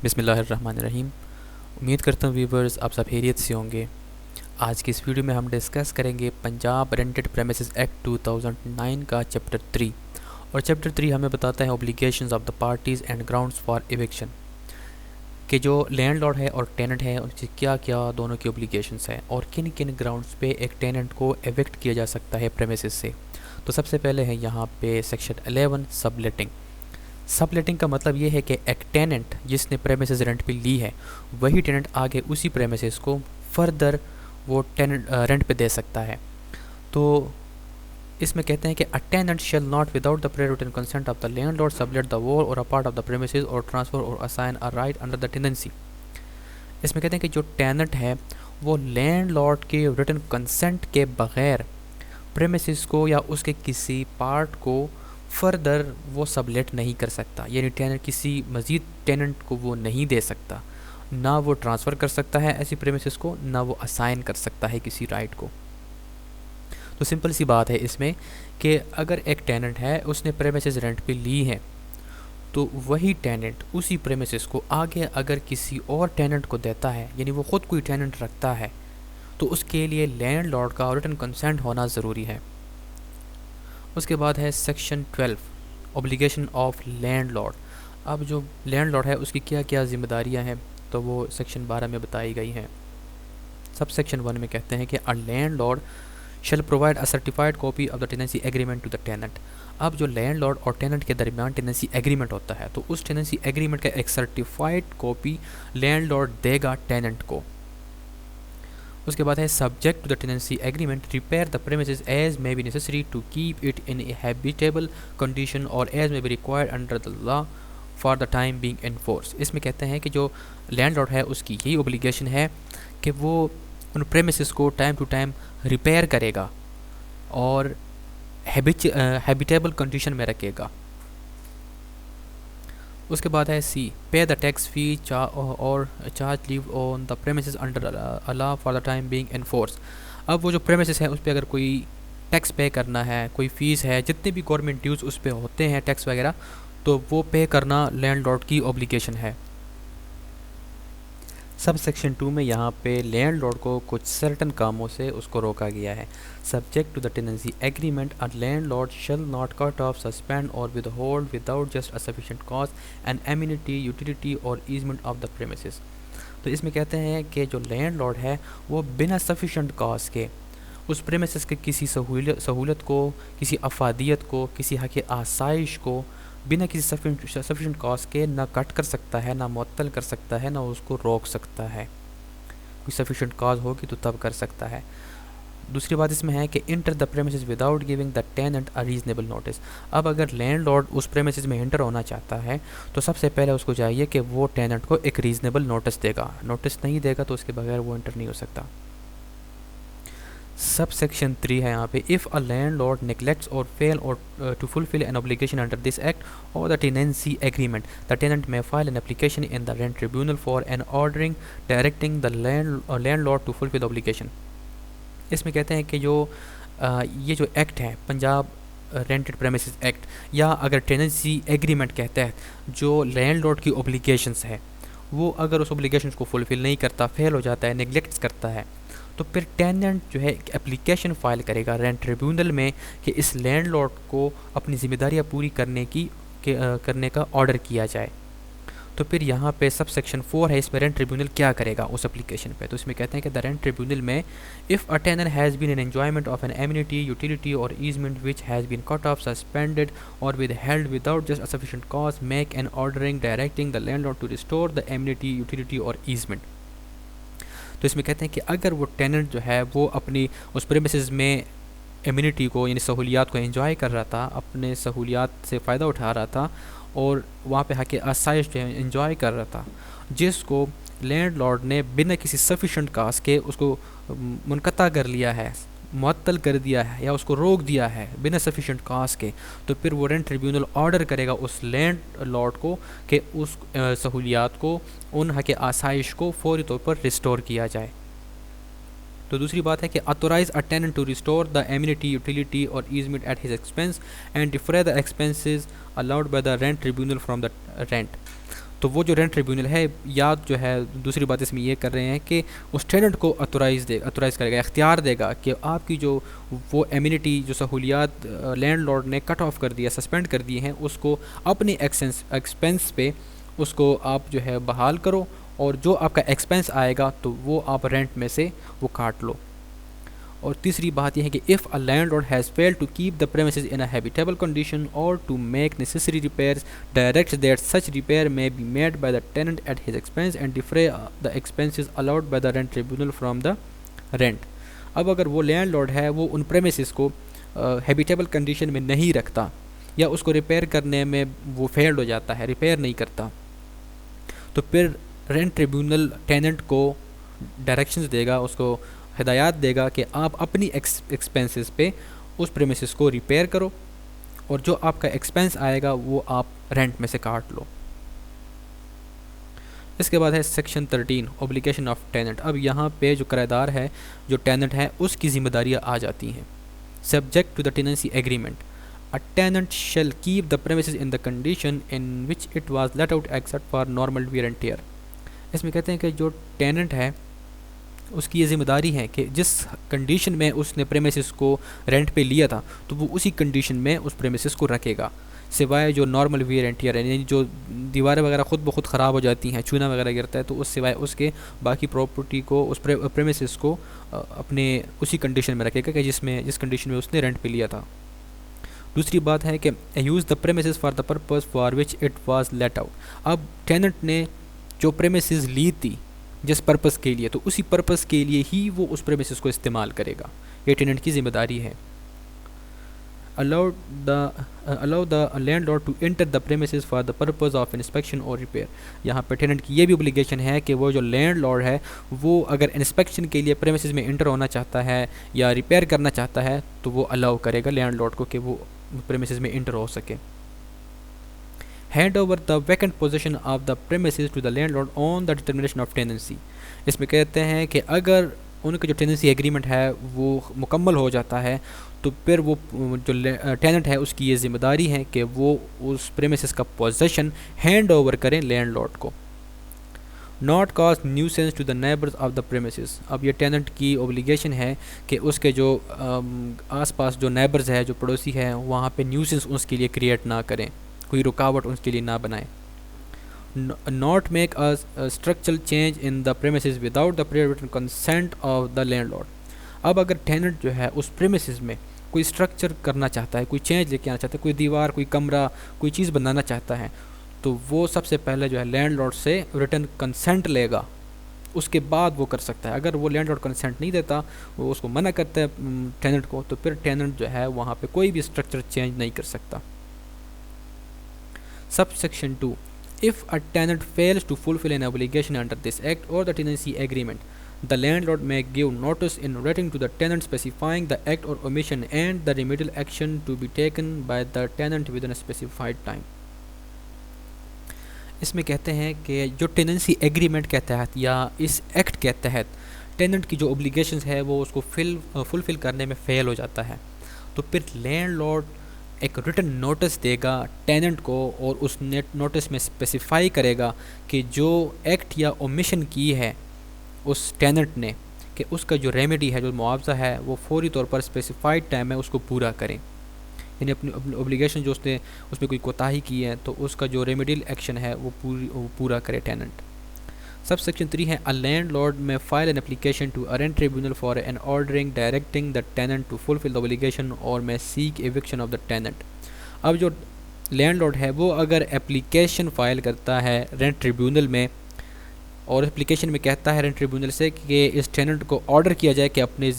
बिस्मिल्लाहिर्रहमानिर्रहीम। उम्मीद करता हूँ व्यूवर्स आप सब खैरियत से होंगे। आज की इस वीडियो में हम डिस्कस करेंगे पंजाब रेंटेड प्रेमिसेस एक्ट 2009 का चैप्टर 3। और चैप्टर 3 हमें बताता है obligations of the parties and grounds for eviction, कि जो लैंडलॉर्ड है और टेनेंट है उनसे क्या क्या दोनों की ऑब्लिगेशंस हैं और किन किन ग्राउंड्स पे एक टेनेंट को एविक्ट किया जा सकता है प्रेमिसेस से। तो सबसे पहले है यहाँ पे सेक्शन 11 सबलेटिंग। सबलेटिंग का मतलब ये है कि एक टेनेंट जिसने प्रेमिसेस रेंट पे ली है वही टेनेंट आगे उसी प्रेमिसेस को फर्दर वो टेनेंट रेंट पे दे सकता है। तो इसमें कहते हैं कि a tenant shall not without the prior written consent of the landlord sublet the whole और a part of the premises और ट्रांसफर और assign a right under the tenancy. इसमें कहते हैं कि जो टेनेंट है वो लैंडलॉर्ड के रिटन कंसेंट के बगैर प्रेमिसेस को या उसके किसी पार्ट को फर्दर वो सबलेट नहीं कर सकता, यानी टेनेंट किसी मज़ीद टेनेंट को वो नहीं दे सकता, ना वो ट्रांसफ़र कर सकता है ऐसी प्रेमिसेस को, ना वो असाइन कर सकता है किसी राइट को। तो सिंपल सी बात है इसमें कि अगर एक टेनेंट है उसने प्रेमिसेस रेंट पे ली है तो वही टेनेंट उसी प्रेमिसेस को आगे अगर किसी और टेनेंट को देता है, यानी वो ख़ुद कोई टेनेंट रखता है, तो उसके लिए लैंडलॉर्ड का रिटन कंसेंट होना ज़रूरी है। उसके बाद है सेक्शन 12 ऑब्लिगेशन ऑफ लैंडलॉर्ड। अब जो लैंडलॉर्ड है उसकी क्या क्या जिम्मेदारियां हैं तो वो सेक्शन 12 में बताई गई हैं। सब सेक्शन 1 में कहते हैं कि a landlord shall provide a certified copy of the tenancy agreement to the tenant. अब जो लैंडलॉर्ड और टेनेंट के दरमियान टेनेंसी एग्रीमेंट होता है तो उस टेनेंसी एग्रीमेंट का एक सर्टिफाइड कॉपी लैंडलॉर्ड देगा टेनेंट को। उसके बाद है subject to the tenancy agreement repair the premises as may be necessary to keep it in a habitable condition और as may be required under the law for the time being enforce. इसमें कहते हैं कि जो landlord है उसकी यही obligation है कि वो उन प्रेमिसेस को टाइम टू टाइम रिपेयर करेगा और हैबिटेबल कंडीशन में रखेगा। उसके बाद है सी पे द टैक्स फी और charge leave on the premises under a law for the time being enforce. अब वो जो प्रेमिसेस है उस पर अगर कोई टैक्स पे करना है, कोई फ़ीस है, जितने भी गवर्नमेंट ड्यूज़ उस पर होते हैं टैक्स वगैरह, तो वो पे करना लैंडलॉर्ड की ऑब्लिगेशन है। सब सेक्शन 2 में यहाँ पे लैंडलॉर्ड को कुछ सर्टन कामों से उसको रोका गया है। Subject to the tenancy agreement a landlord shall not cut off suspend और withhold without just a sufficient cause and amenity utility और ईजमेंट ऑफ द प्रेमिसेस। तो इसमें कहते हैं कि जो लैंडलॉर्ड है वो बिना सफिशिएंट कॉज के उस प्रेमिसेस के किसी सहूलत को, किसी अफादियत को, किसी हक़ आसाइश को बिना किसी सफिशिएंट कॉज के ना कट कर सकता है, ना मुअत्तल कर सकता है, ना उसको रोक सकता है। कोई सफिशिएंट कॉज होगी तो तब कर सकता है। दूसरी बात इसमें है कि enter the premises without giving the tenant a reasonable notice. अब अगर लैंडलॉर्ड उस प्रेमिसेस में एंटर होना चाहता है तो सबसे पहले उसको चाहिए कि वो टेनेंट को एक रीजनेबल नोटिस देगा। नोटिस नहीं देगा तो उसके बगैर वो एंटर नहीं हो सकता। सब सेक्शन 3 है यहाँ पे इफ़ अ लैंडलॉर्ड नेग्लेक्ट्स और फेल और to fulfil an obligation under this act और the tenancy agreement the tenant may file an application in the rent tribunal for an ordering directing the landlord to fulfil the obligation. इसमें कहते हैं कि जो ये जो act है Punjab rented premises act, या अगर टेनेंसी एग्रीमेंट कहते हैं, जो लैंडलॉर्ड की ऑब्लिगेशंस है वो अगर उस ऑब्लिगेशंस को फुलफिल नहीं करता, फेल हो जाता है, नेग्लेक्ट करता है, तो फिर टेनेंट जो है एक एप्लीकेशन फ़ाइल करेगा रेंट ट्रिब्यूनल में कि इस लैंडलॉर्ड को अपनी ज़िम्मेदारियाँ पूरी करने का ऑर्डर किया जाए। तो फिर यहाँ पे सब सेक्शन 4 है, इसमें रेंट ट्रिब्यूनल क्या करेगा उस एप्लीकेशन पे। तो इसमें कहते हैं कि the rent tribunal may if a tenant has been an enjoyment of an amenity utility और easement which has been cut off suspended और withheld without just a sufficient cause make an ordering directing the landlord to restore the amenity utility और easement. तो इसमें कहते हैं कि अगर वो टेनेंट जो है वो अपनी उस प्रेमिसेस में एमिनिटी को यानी सहूलियात को एंजॉय कर रहा था, अपने सहूलियात से फ़ायदा उठा रहा था और वहाँ पे हक़ आसाइश जो है एंजॉय कर रहा था, जिसको लैंडलॉर्ड ने बिना किसी सफिशिएंट काज के उसको मुनक़ता कर लिया है, मुअत्तल कर दिया है या उसको रोक दिया है बिना सफिशिएंट काज के, तो फिर वो रेंट ट्रिब्यूनल ऑर्डर करेगा उस लैंड लॉर्ड को कि उस सहूलियात को, उन हक़ आसाइश को फौरी तौर पर रिस्टोर किया जाए। तो दूसरी बात है कि authorise a tenant to restore the amenity utility और easement at his expense and defer the expenses allowed by the rent tribunal from the rent. तो वो जो रेंट ट्रिब्यूनल है, या जो है दूसरी बात इसमें ये कर रहे हैं कि उस टेनेंट को अथोराइज़ करेगा, इख्तियार देगा कि आपकी जो वो एमिनिटी, जो सहूलियात लैंडलॉर्ड ने कट ऑफ कर दिया, सस्पेंड कर दिए हैं, उसको अपने एक्सपेंस पे उसको आप जो है बहाल करो, और जो आपका एक्सपेंस आएगा तो वो आप रेंट में से वो काट लो। और तीसरी बात यह है कि if a landlord has failed to keep the premises in a habitable condition और to make necessary repairs, direct that such repair may be made by the tenant at his expense and defray the expenses allowed by the rent tribunal from the rent. अब अगर वो landlord है वो उन premises को habitable condition में नहीं रखता, या उसको रिपेयर करने में वो फेल्ड हो जाता है, रिपेयर नहीं करता, तो फिर रेंट ट्रिब्यूनल टेनेंट को डायरेक्शंस देगा, उसको हिदायत देगा कि आप अपनी एक्सपेंसेस पे उस प्रेमिसेस को रिपेयर करो, और जो आपका एक्सपेंस आएगा वो आप रेंट में से काट लो। इसके बाद है सेक्शन 13 ऑब्लिगेशन ऑफ टेनेंट। अब यहाँ पे जो किराएदार है, जो टेनेंट है, उसकी जिम्मेदारियाँ आ जाती हैं। Subject to the tenancy agreement, a tenant shall keep the premises in the condition in which it was let out except for normal wear and tear. इसमें कहते हैं कि जो टेनेंट है उसकी ये जिम्मेदारी है कि जिस कंडीशन में उसने प्रेमिसेस को रेंट पे लिया था तो वो उसी कंडीशन में उस प्रेमिसेस को रखेगा, सिवाय जो नॉर्मल वियर एंड टियर है, यानी जो दीवारें वगैरह खुद ब खुद ख़राब हो जाती हैं, चूना वगैरह गिरता है, तो उस सिवाय उसके बाकी प्रॉपर्टी को, उस प्रेमिसेस को अपने उसी कंडीशन में रखेगा कि जिस कंडीशन में उसने रेंट पे लिया था। दूसरी बात है कि use the premises for the purpose for which it was let out. अब टेनेंट ने जो प्रेमिसेस ली थी जिस पर्पस के लिए, तो उसी पर्पस के लिए ही वो उस प्रेमिसेस को इस्तेमाल करेगा, ये टेनेंट की जिम्मेदारी है। Allow the landlord to enter the premises for the purpose of inspection और रिपेयर। यहाँ पर टेनेंट की ये भी ऑब्लिगेशन है कि वो जो लैंडलॉर्ड है वो अगर इंस्पेक्शन के लिए प्रेमिसेस में एंटर होना चाहता है या रिपेयर करना चाहता है तो वो अलाउ करेगा लैंडलॉर्ड को कि वो प्रेमिसेस में एंटर हो सके। Hand over the vacant position of the premises to the landlord on the determination of tenancy. इसमें कहते हैं कि अगर उनका जो टेनेंसी एग्रीमेंट है वो मुकम्मल हो जाता है तो फिर वो जो टेनेंट है उसकी ये जिम्मेदारी है कि वो उस प्रेमिसेस का पोजेशन हैंड ओवर करें लैंडलॉर्ड को। Not cause nuisance to the neighbours of the premises. अब ये टेनेंट की ओब्लिगेशन है कि उसके जो आसपास जो नेबर्स है, जो पड़ोसी है, वहाँ पे न्यूसेंस उसके लिए क्रिएट ना करें, कोई रुकावट उसके लिए ना बनाए। Not make a structural change in the premises without the prior written consent of the landlord. अब अगर टेनेंट जो है उस प्रेमिसेस में कोई स्ट्रक्चर करना चाहता है, कोई चेंज लेके आना चाहता है, कोई दीवार, कोई कमरा, कोई चीज़ बनाना चाहता है, तो वो सबसे पहले जो है लैंडलॉर्ड से रिटन कंसेंट लेगा, उसके बाद वो कर सकता है। अगर वो लैंडलॉर्ड कंसेंट नहीं देता, वो उसको मना करता है टेनेंट को, तो फिर टेनेंट जो है वहाँ पे कोई भी स्ट्रक्चर चेंज नहीं कर सकता। Subsection 2. If a tenant fails to fulfill an obligation under this act or the tenancy agreement, the landlord may give notice in writing to the tenant specifying the act or omission and the remedial action to be taken by the tenant within a specified time. इसमें कहते हैं कि जो tenancy agreement के तहत या इस act के तहत टेनेंट की जो ओब्लिगेशंस है वो उसको फुलफ़िल करने में फ़ेल हो जाता है, तो फिर लैंडलॉर्ड एक रिटन नोटिस देगा टेनेंट को, और उस नोटिस में स्पेसिफाई करेगा कि जो एक्ट या ओमिशन की है उस टेनेंट ने, कि उसका जो रेमेडी है, जो मुआवजा है, वो फौरी तौर पर स्पेसिफाइड टाइम में उसको पूरा करें। यानी अपनी ओब्लिगेशन जो उसने उसमें कोई कोताही की है तो उसका जो रेमेडियल एक्शन है वो पूरा करे टेनेंट। Subsection 3 है, a landlord may file an application to a rent tribunal for an ordering directing the tenant to fulfill the obligation or may seek eviction of the tenant. अब जो landlord है वो अगर एप्लीकेशन फ़ाइल करता है rent tribunal में, और application में कहता है रेंट ट्रिब्यूनल से कि इस टेनेंट को ऑर्डर किया जाए कि अपनी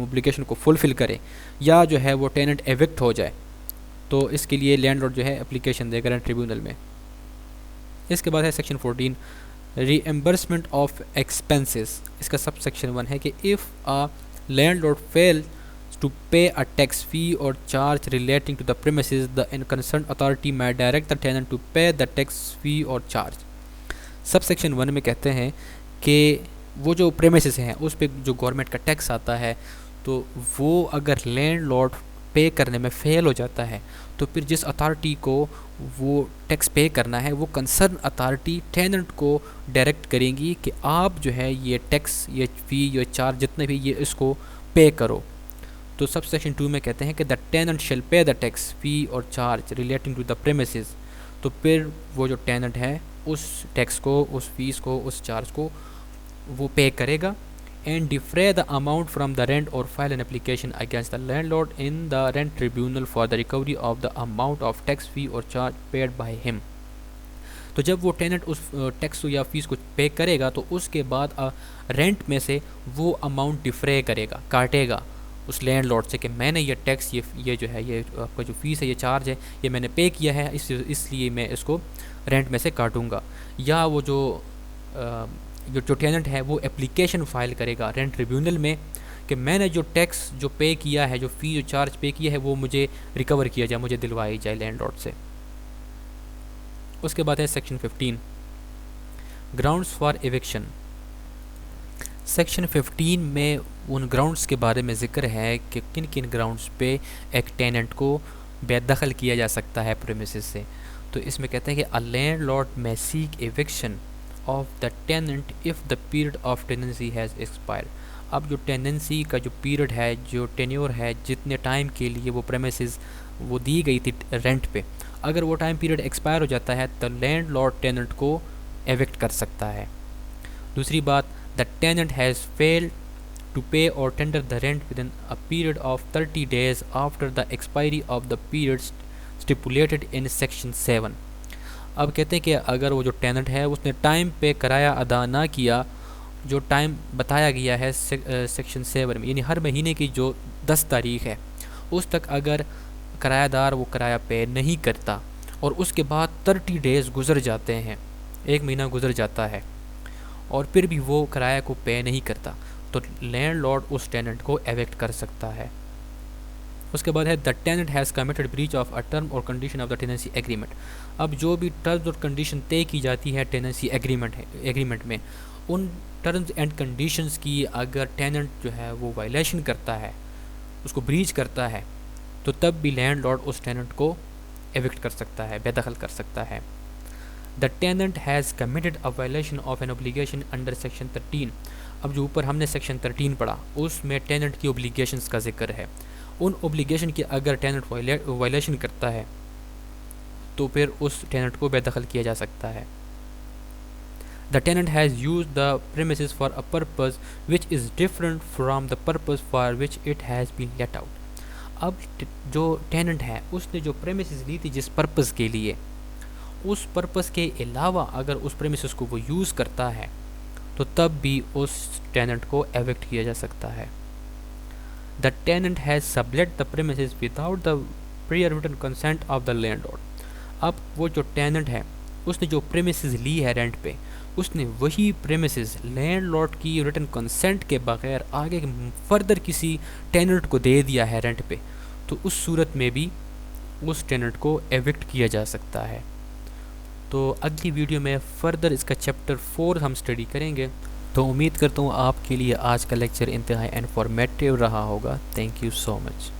ओब्लिगेशन को फुलफ़िल करे, या जो है वो टेनेंट एविक्ट हो जाए, तो इसके लिए लैंडलॉर्ड जो है एप्लीकेशन देगा रेंट ट्रिब्यूनल में। इसके बाद है सेक्शन 14 रीएम्बर्समेंट ऑफ एक्सपेंसेस। इसका सब सेक्शन 1 है कि if a landlord fail to pay a tax fee or charge relating to the premises, the concerned authority may direct the tenant to pay the tax fee or charge. Sub section 1 में कहते हैं कि वो जो premises हैं उस पर जो गवर्नमेंट का टैक्स आता है, तो वो अगर लैंडलॉर्ड पे करने में फेल हो जाता है तो फिर जिस अथॉरिटी को वो टैक्स पे करना है वो कंसर्न अथॉरिटी टेनेंट को डायरेक्ट करेंगी कि आप जो है ये टैक्स, ये फ़ी, ये चार्ज जितने भी ये इसको पे करो। तो सब सेक्शन 2 में कहते हैं कि the tenant shall pay the tax fee और charge relating to the premises. तो फिर वो जो टेनेंट है उस टैक्स को, उस फीस को, उस चार्ज को वो पे करेगा and defray the amount from the rent or file an application against the landlord in the rent tribunal for the recovery of the amount of tax fee or charge paid by him। तो जब वो tenant उस tax या fees को पे करेगा तो उसके बाद रेंट में से वो अमाउंट डिफ्रे करेगा, काटेगा उस लैंडलॉर्ड से कि मैंने ये टैक्स, ये जो है, ये आपका जो फीस है, ये चार्ज है, ये मैंने पे किया है, इसलिए मैं इसको रेंट में से काटूंगा। या वो जो टेनेंट है वो एप्लीकेशन फ़ाइल करेगा रेंट ट्रिब्यूनल में कि मैंने जो टैक्स जो पे किया है, जो फ़ी, जो चार्ज पे किया है, वो मुझे रिकवर किया जाए, मुझे दिलवाई जाए लैंडलॉर्ड से। उसके बाद है section 15 grounds for eviction. Section 15 में उन ग्राउंड्स के बारे में ज़िक्र है कि किन किन ग्राउंड्स पे एक टेनेंट को बेदखल किया जा सकता है प्रेमिसेस से। तो इसमें कहते हैं कि a landlord may seek eviction of the tenant if the period of tenancy has expired. अब जो टेनेंसी का जो पीरियड है, जो टेन्योर है, जितने टाइम के लिए वो प्रेमिसेस वो दी गई थी रेंट पे, अगर वो टाइम पीरियड एक्सपायर हो जाता है तो लैंडलॉर्ड टेनेंट को एविक्ट कर सकता है। दूसरी बात, the tenant has failed to pay और tender the rent within a period of 30 days after the expiry of the period stipulated in section 7। अब कहते हैं कि अगर वो जो टेनेंट है उसने टाइम पे किराया अदा ना किया, जो टाइम बताया गया है सेक्शन 7 में, यानी हर महीने की जो 10 तारीख है उस तक अगर किरायादार वो किराया पे नहीं करता और उसके बाद 30 days गुजर जाते हैं, 1 महीना गुजर जाता है और फिर भी वो किराया को पे नहीं करता, तो लैंडलॉर्ड उस टेनेंट को एविक्ट कर सकता है। उसके बाद है the tenant has committed breach of a term और condition of the tenancy agreement. अब जो भी टर्म्स और कंडीशन तय की जाती है टेनेंसी एग्रीमेंट में, उन टर्म्स एंड कंडीशंस की अगर टेनेंट जो है वो वायलेशन करता है, उसको ब्रीच करता है, तो तब भी लैंडलॉर्ड उस टेनेंट को एविक्ट कर सकता है, बेदखल कर सकता है। The tenant has committed a violation of an obligation under section 13। अब जो ऊपर हमने सेक्शन 13 पढ़ा उसमें टेनेंट की ओब्लिगेशंस का जिक्र है। उन ओब्लिगेशन की अगर टेनेंट वायलेशन करता है तो फिर उस टेनेंट को बेदखल किया जा सकता है। The tenant has use the premises for a purpose which is different from the purpose for which it has been let out. अब जो टेनेंट है उसने जो प्रेमिसेस ली थी जिस पर्पज़ के लिए, उस पर्पज़ के अलावा अगर उस प्रेमिसेस को वो यूज़ करता है तो तब भी उस टेनेंट को एविक्ट किया जा सकता है। The tenant has sublet the premises without the prior written consent of the landlord. अब वो जो टेनेंट है उसने जो प्रेमिसेस ली है रेंट पे, उसने वही प्रेमिसेस लैंडलॉर्ड की रिटन कंसेंट के बगैर आगे फर्दर किसी टेनेंट को दे दिया है रेंट पे, तो उस सूरत में भी उस टेनेंट को एविक्ट किया जा सकता है। तो अगली वीडियो में फ़र्दर इसका चैप्टर 4 हम स्टडी करेंगे। तो उम्मीद करता हूँ आपके लिए आज का लेक्चर इंतहाई इन्फॉर्मेटिव रहा होगा। Thank you so much.